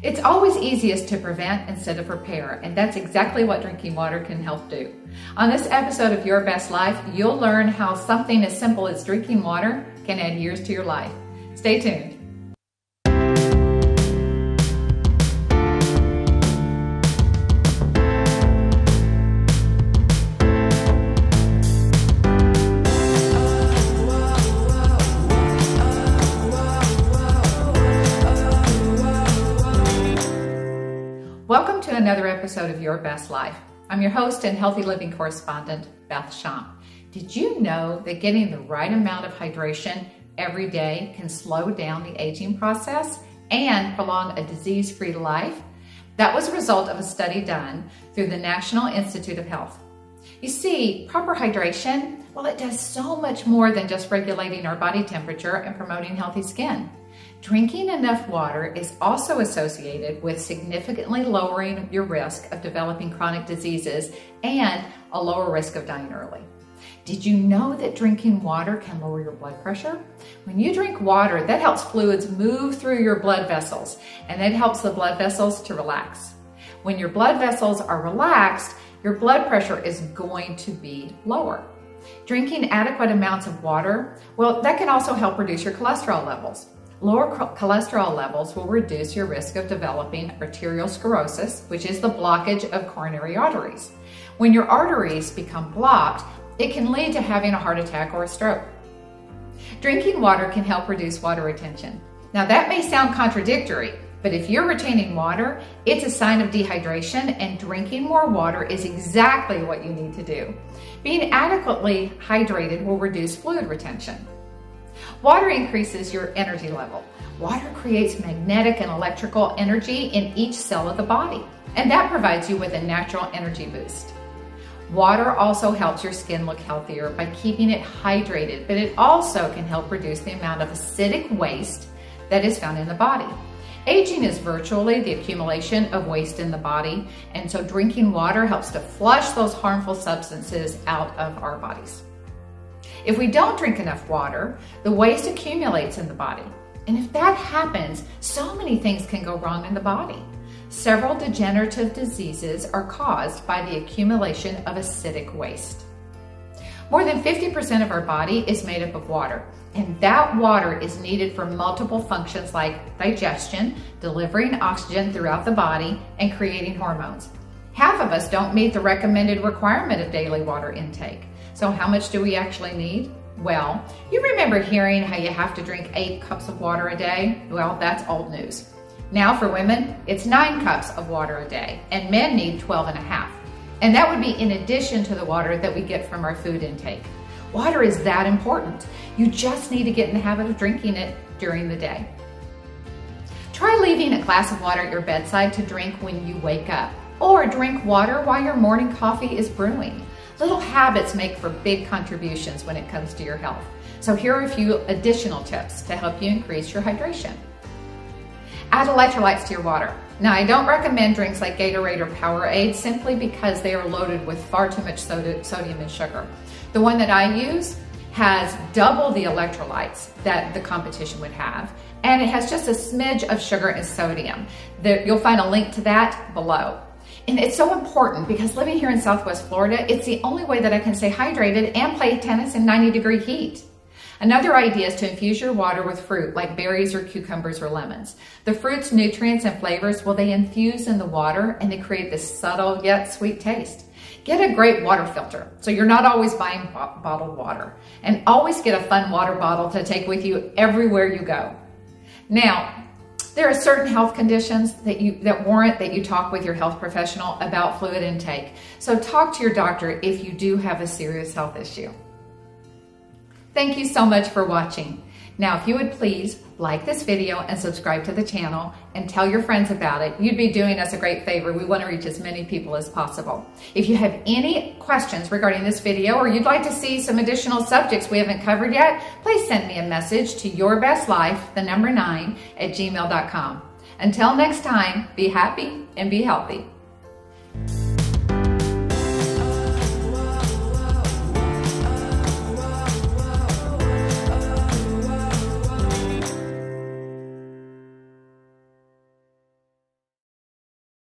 It's always easiest to prevent instead of repair, and that's exactly what drinking water can help do. On this episode of Your Best Life, you'll learn how something as simple as drinking water can add years to your life. Stay tuned. Welcome to another episode of Your Best Life. I'm your host and healthy living correspondent, Beth Schomp. Did you know that getting the right amount of hydration every day can slow down the aging process and prolong a disease-free life? That was a result of a study done through the National Institute of Health. You see, proper hydration, well, it does so much more than just regulating our body temperature and promoting healthy skin. Drinking enough water is also associated with significantly lowering your risk of developing chronic diseases and a lower risk of dying early. Did you know that drinking water can lower your blood pressure? When you drink water, that helps fluids move through your blood vessels, and that helps the blood vessels to relax. When your blood vessels are relaxed, your blood pressure is going to be lower. Drinking adequate amounts of water, well, that can also help reduce your cholesterol levels. Lower cholesterol levels will reduce your risk of developing arteriosclerosis, which is the blockage of coronary arteries. When your arteries become blocked, it can lead to having a heart attack or a stroke. Drinking water can help reduce water retention. Now that may sound contradictory, but if you're retaining water, it's a sign of dehydration, and drinking more water is exactly what you need to do. Being adequately hydrated will reduce fluid retention. Water increases your energy level. Water creates magnetic and electrical energy in each cell of the body, and that provides you with a natural energy boost. Water also helps your skin look healthier by keeping it hydrated, but it also can help reduce the amount of acidic waste that is found in the body. Aging is virtually the accumulation of waste in the body, and so drinking water helps to flush those harmful substances out of our bodies. If we don't drink enough water, the waste accumulates in the body. And if that happens, so many things can go wrong in the body. Several degenerative diseases are caused by the accumulation of acidic waste. More than 50% of our body is made up of water, and that water is needed for multiple functions like digestion, delivering oxygen throughout the body, and creating hormones. Half of us don't meet the recommended requirement of daily water intake. So how much do we actually need? Well, you remember hearing how you have to drink 8 cups of water a day? Well, that's old news. Now for women, it's 9 cups of water a day, and men need 12.5. And that would be in addition to the water that we get from our food intake. Water is that important. You just need to get in the habit of drinking it during the day. Try leaving a glass of water at your bedside to drink when you wake up, or drink water while your morning coffee is brewing. Little habits make for big contributions when it comes to your health. So here are a few additional tips to help you increase your hydration. Add electrolytes to your water. Now, I don't recommend drinks like Gatorade or Powerade simply because they are loaded with far too much sodium and sugar. The one that I use has double the electrolytes that the competition would have, and it has just a smidge of sugar and sodium. You'll find a link to that below. And it's so important because living here in Southwest Florida, it's the only way that I can stay hydrated and play tennis in 90-degree heat. Another idea is to infuse your water with fruit like berries or cucumbers or lemons. The fruit's nutrients and flavors, well, they infuse in the water and they create this subtle yet sweet taste. Get a great water filter so you're not always buying bottled water. And always get a fun water bottle to take with you everywhere you go. Now, there are certain health conditions that warrant that you talk with your health professional about fluid intake. So talk to your doctor if you do have a serious health issue. Thank you so much for watching. Now, if you would please like this video and subscribe to the channel and tell your friends about it, you'd be doing us a great favor. We want to reach as many people as possible. If you have any questions regarding this video or you'd like to see some additional subjects we haven't covered yet, please send me a message to yourbestlife9@gmail.com. Until next time, be happy and be healthy.